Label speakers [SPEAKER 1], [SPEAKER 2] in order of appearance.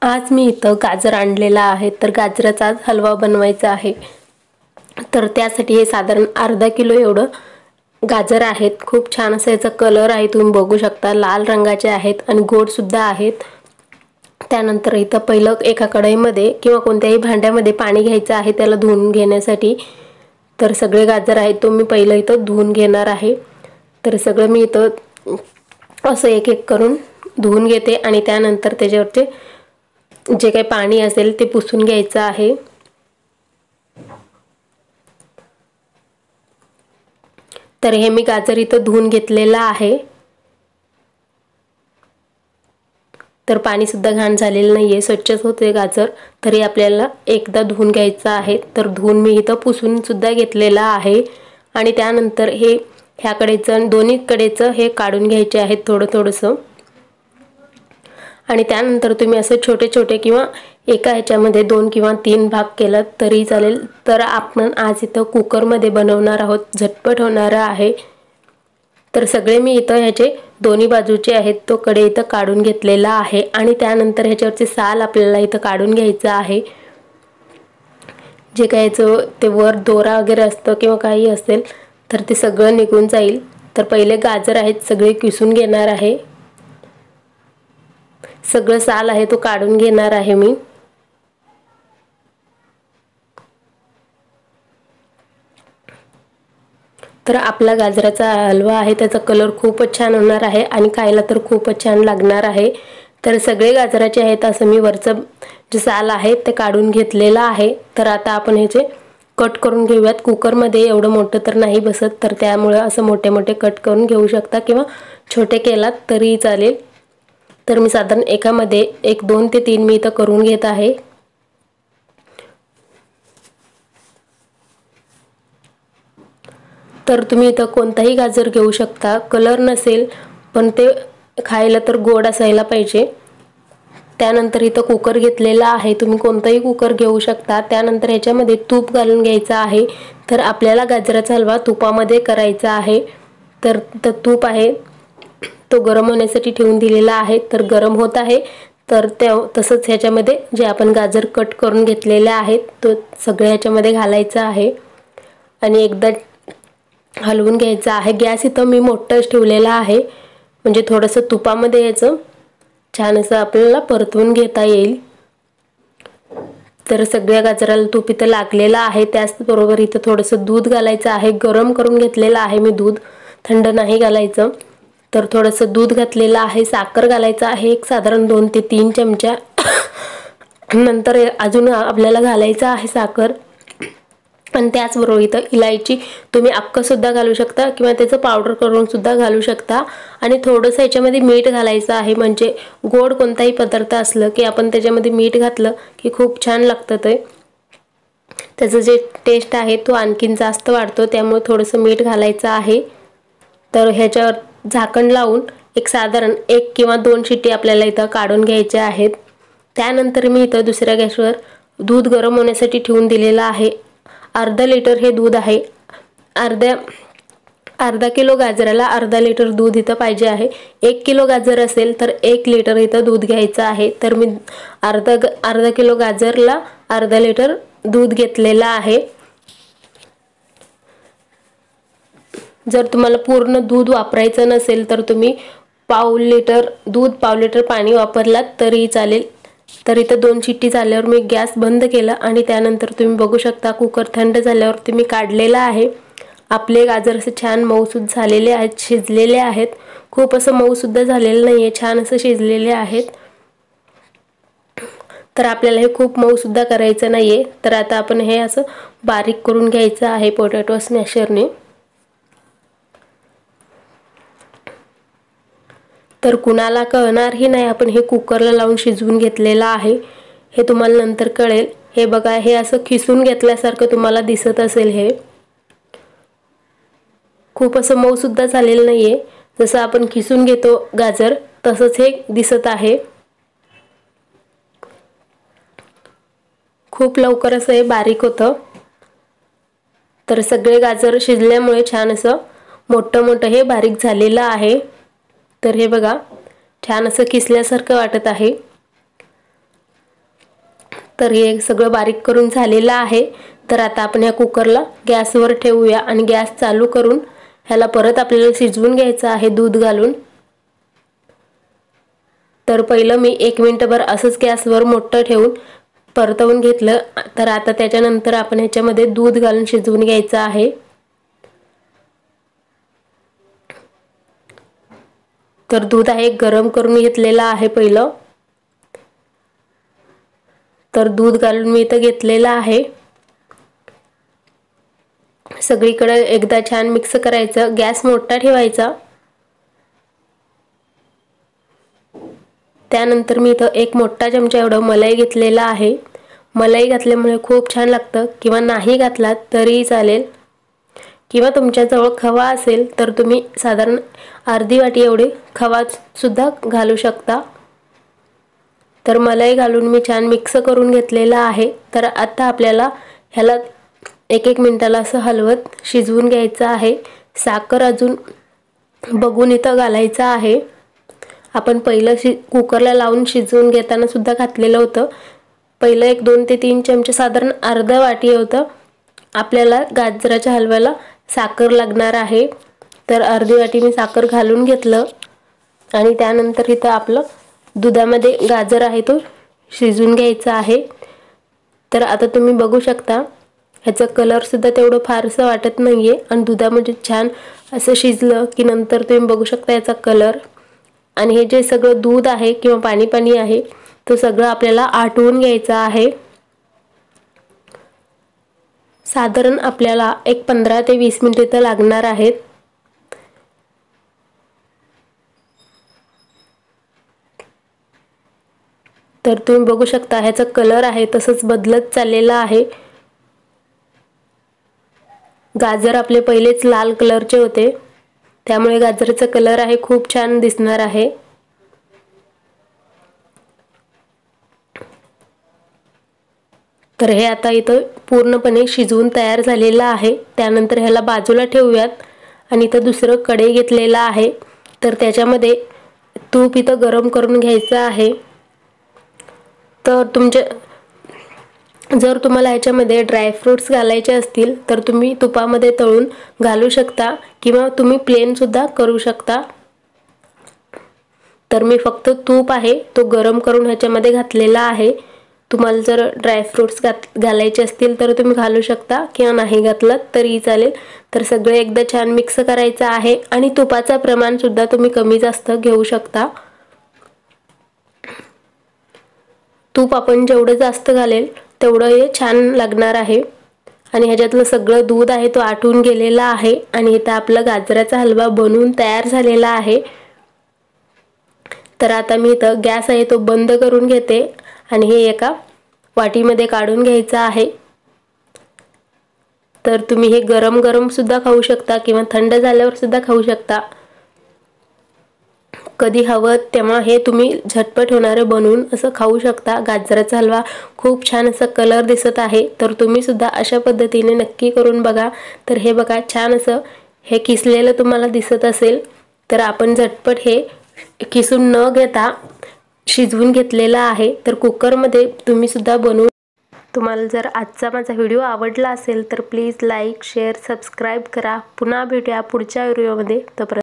[SPEAKER 1] आज मी इथं गाजर आणलेला आहे, तर गाजराचा आज हलवा बनवायचा आहे। तर त्यासाठी हे साधारण अर्धा किलो एवढं गाजर आहेत। खूप छान असा याचा कलर आहे, तुम्ही बघू शकता लाल रंगाचे आहेत आणि गोड सुद्धा आहेत। त्यानंतर इथं पहिलं एका कढईमध्ये किंवा कोणत्याही भांड्यामध्ये पाणी घ्यायचं आहे त्याला धुवून घेण्यासाठी। तर सगळे गाजर आहेत तो मी पहिलं इथं धुवून घेणार आहे। तर सगळं मी इथं असं एक एक करून धुवून घेते आणि त्यानंतर त्याच्यावरचे जे काही पाणी असेल ते पुसून घ्यायचं आहे। तर हे मी गाजर इथं धुवून घेतलेला आहे। तर पाणी सुद्धा घाण झालेलं नाहीये, स्वच्छच होते गाजर। तरी आपल्याला एकदा धुवून घ्यायचं आहे। तर धुवून मी इथं पुसून सुद्धा घेतलेला आहे आणि त्यानंतर हे ह्या कडेचं दोन्ही कडेचं हे काढून घ्यायचे आहेत थोडं थोडंसं। आणि त्यानंतर तुम्ही असं छोटे छोटे किंवा एका ह्याच्यामध्ये 2 किंवा 3 भाग केला तरी चालेल। तर आपण आज इथं कुकर मध्ये बनवणार आहोत, झटपट होणार आहे। तर सगळे मी इथं ह्याचे दोन्ही बाजूचे आहेत तो कडे इथं काढून घेतलेला आहे आणि त्यानंतर ह्याच्यावरचे साल आपल्याला इथं काढून घ्यायचं आहे। जे काय ते वर दोरा वगैरे असतं किंवा काही असेल तर ते सगळं निघून जाईल। तर पहिले गाजर आहेत सगळे किसून घेणार आहे, सगळं साल आहे तो काढून घेणार आहे मी। तर आपला गाजराचा हलवा आहे त्याचा कलर खूपच छान होणार आहे आणि खायला तर खूपच छान लागणार आहे। तर सगळे गाजराचे आहेत असं मी वरचं जे साल आहे ते काढून घेतलेला आहे। तर आता आपण ह्याचे कट करून घेऊयात। कुकर मध्ये एवढं मोठं तर नाही बसत, तर त्यामुळे असं मोठे मोठे कट करून घेऊ शकता किंवा छोटे केलात तरी चालेल। तर मी साधारण एकामध्ये 1 2 ते 3 मी इथं करून घेत आहे। तर तुम्ही इथं कोणताही गाजर घेऊ शकता, कलर नसेल पण ते खायला तर गोड असायला पाहिजे। त्यानंतर इथं कुकर घेतलेला आहे, तुम्ही कोणताही कुकर घेऊ शकता। त्यानंतर ह्याच्यामध्ये तूप घालून घ्यायचं आहे। तर आपल्याला गाजराचा हलवा तुपामध्ये करायचा आहे। तर तूप आहे तो गरम होण्यासाठी ठेवून दिलेला आहे, तर गरम होत आहे। तर तसंच ह्याच्यामध्ये जे आपण गाजर कट करून घेतलेले आहेत तो सगळं ह्याच्यामध्ये घालायचं आहे आणि एकदा हलवून घ्यायचं आहे। गॅस इथं मी मोठाच ठेवलेला आहे म्हणजे थोडंसं तुपामध्ये याचं छान असं आपल्याला परतवून घेता येईल। तर सगळ्या गाजराला तूप इथं लागलेलं आहे। त्याचबरोबर इथं थोडंसं दूध घालायचं आहे, गरम करून घेतलेलं आहे मी दूध, थंड नाही घालायचं। तर थोडंसं दूध घातलेलं आहे, साखर घालायचं आहे एक साधारण 2 ते 3 चमचा। नंतर अजून आपल्याला घालायचं आहे साखर आणि त्याचबरोबर इथं इलायची तुम्ही अख्खं सुद्धा घालू शकता किंवा त्याचं पावडर करून सुद्धा घालू शकता। आणि थोडंसं याच्यामध्ये मीठ घालायचं आहे, म्हणजे गोड कोणताही पदार्थ असलं की आपण त्याच्यामध्ये मीठ घातलं की खूप छान लागतं ते, त्याचं जे टेस्ट आहे तो आणखीन जास्त वाढतो, त्यामुळे थोडंसं मीठ घालायचं आहे। तर ह्याच्यावर झाकण लावून एक साधारण 1 किंवा 2 शिट्टी आपल्याला इथं काढून घ्यायच्या आहेत। त्यानंतर मी इथं दुसऱ्या गॅसवर दूध गरम होण्यासाठी ठेवून दिलेलं आहे। अर्धा लिटर हे दूध आहे। अर्धा किलो गाजराला अर्धा लिटर दूध इथं पाहिजे आहे। 1 किलो गाजर असेल तर 1 लिटर इथं दूध घ्यायचं आहे। तर मी अर्धा किलो गाजरला अर्धा लिटर दूध घेतलेलं आहे। जर तुम्हाला पूर्ण दूध वापरायचं नसेल तर तुम्ही पाव लिटर दूध पाव लिटर पाणी वापरलात तरी चालेल। तर इथं 2 शिट्टी झाल्यावर मी गॅस बंद केला आणि त्यानंतर तुम्ही बघू शकता कुकर थंड झाल्यावर तुम्ही काढलेला आहे। आपले गाजर असे छान मऊसूद झालेले आहेत, शिजलेले आहेत, खूप असं मऊ सुद्धा झालेलं नाहीये, छान असं शिजलेले आहेत। तर आपल्याला हे खूप मऊ सुद्धा करायचं नाहीये। तर आता आपण हे असं बारीक करून घ्यायचं आहे पोटॅटो स्मॅशरने। तर कुणाला कळणारही नाही आपण हे कुकरला लावून शिजवून घेतलेलं आहे, हे तुम्हाला नंतर कळेल। हे बघा हे असं खिसून घेतल्यासारखं तुम्हाला दिसत असेल, हे खूप असं मऊ सुद्धा झालेलं नाहीये, जसं आपण खिसून घेतो गाजर तसंच हे दिसत आहे। खूप लवकर असं हे बारीक होतं। तर सगळे गाजर शिजल्यामुळे छान असं मोठं मोठं हे बारीक झालेलं आहे। तर हे बघा छान असं किसल्यासारखं वाटत आहे। तर हे सगळं बारीक करून झालेलं आहे। तर आता आपण या कुकरला गॅसवर ठेवूया आणि गॅस चालू करून ह्याला परत आपल्याला शिजवून घ्यायचं आहे दूध घालून। तर पहिलं मी 1 मिनिटभर असंच गॅसवर मोठं ठेवून परतवून घेतलं। तर आता त्याच्यानंतर आपण ह्याच्यामध्ये दूध घालून शिजवून घ्यायचं आहे। तर दूध आहे गरम करून घेतलेलं आहे पहिलं। तर दूध घालून मी इथं घेतलेलं आहे। सगळीकडे एकदा छान मिक्स करायचं, गॅस मोठा ठेवायचा। त्यानंतर मी इथं 1 मोठा चमचा एवढं मलाई घेतलेला आहे। मलाई घातल्यामुळे खूप छान लागतं, किंवा नाही घातलात तरी चालेल, किंवा तुमच्याजवळ खवा असेल तर तुम्ही साधारण अर्धी वाटी एवढे खवा सुद्धा घालू शकता। तर मलाई घालून मी छान मिक्स करून घेतलेला आहे। तर आता आपल्याला ह्याला 1-1 मिनिटाला असं हलवत शिजवून घ्यायचं आहे। साखर अजून बघून इथं घालायचं आहे। आपण पहिलं कुकरला लावून शिजवून घेताना सुद्धा घातलेलं होतं। पहिलं 1 2 ते 3 चमचे साधारण अर्धा वाटी होतं। आपल्याला गाजराच्या हलव्याला साखर लागणार आहे। तर अर्धी वाटी मी साखर घालून घेतलं आणि त्यानंतर इथं आपलं दुधामध्ये गाजर आहे तो शिजवून घ्यायचा आहे। तर आता तुम्ही बघू शकता ह्याचा कलर सुद्धा तेवढं फारसं वाटत नाहीये आणि दुधामध्ये छान असं शिजलं की नंतर तुम्ही बघू शकता याचा कलर। आणि हे जे सगळं दूध आहे किंवा पाणी आहे तो सगळं आपल्याला आटवून घ्यायचं आहे। साधारण आपल्याला 15 ते 20 मिनिटे तर लागणार आहेत। तर तुम्ही बघू शकता ह्याचा कलर आहे तसंच बदलत चाललेला आहे। गाजर आपले पहिलेच लाल कलरचे होते, त्यामुळे गाजराचा कलर आहे खूप छान दिसणार आहे। तर हे आता इथं पूर्णपणे शिजवून तयार झालेलं आहे। त्यानंतर ह्याला बाजूला ठेवूयात आणि इथं दुसरं कढई घेतलेलं आहे। तर त्याच्यामध्ये तूप इथं गरम करून घ्यायचं आहे। तर जर तुम्हाला ह्याच्यामध्ये ड्रायफ्रूट्स घालायचे असतील तर तुम्ही तुपामध्ये तळून घालू शकता, किंवा तुम्ही प्लेन सुद्धा करू शकता। तर मी फक्त तूप आहे तो गरम करून ह्याच्यामध्ये घातलेला आहे। तुम्हाला जर ड्रायफ्रूट्स घालायचे असतील तर तुम्ही घालू शकता, किंवा नाही घातलं तरी चालेल। तर सगळे एकदा छान मिक्स करायचं आहे आणि तुपाचं प्रमाण सुद्धा तुम्ही कमी जास्त घेऊ शकता। तूप आपण जेवढं जास्त घालेल तेवढं हे छान लागणार आहे। आणि ह्याच्यातलं सगळं दूध आहे तो आटून गेलेला आहे आणि इथं आपला गाजराचा हलवा बनवून तयार झालेला आहे। तर आता मी इथं गॅस आहे तो बंद करून घेते आणि हे एका वाटीमध्ये काढून घ्यायचं आहे। तर तुम्ही हे गरम गरम सुद्धा खाऊ शकता किंवा थंड झाल्यावर सुद्धा खाऊ शकता। कधी हवं तेव्हा हे तुम्ही झटपट होणारे बनवून असं खाऊ शकता। गाजराचा हलवा खूप छान असा कलर दिसत आहे, तर तुम्ही सुद्धा अशा पद्धतीने नक्की करून बघा। तर हे बघा छान असं हे किसलेलं तुम्हाला दिसत असेल, तर आपण झटपट हे किसून न घेता शिजवून घेतलेलं आहे। तर कुकरमध्ये तुम्ही सुद्धा बनवून। तुम्हाला जर आजचा माझा व्हिडिओ आवडला असेल तर प्लीज लाईक शेअर सबस्क्राईब करा। पुन्हा भेटूया पुढच्या व्हिडिओमध्ये। तोपर्यंत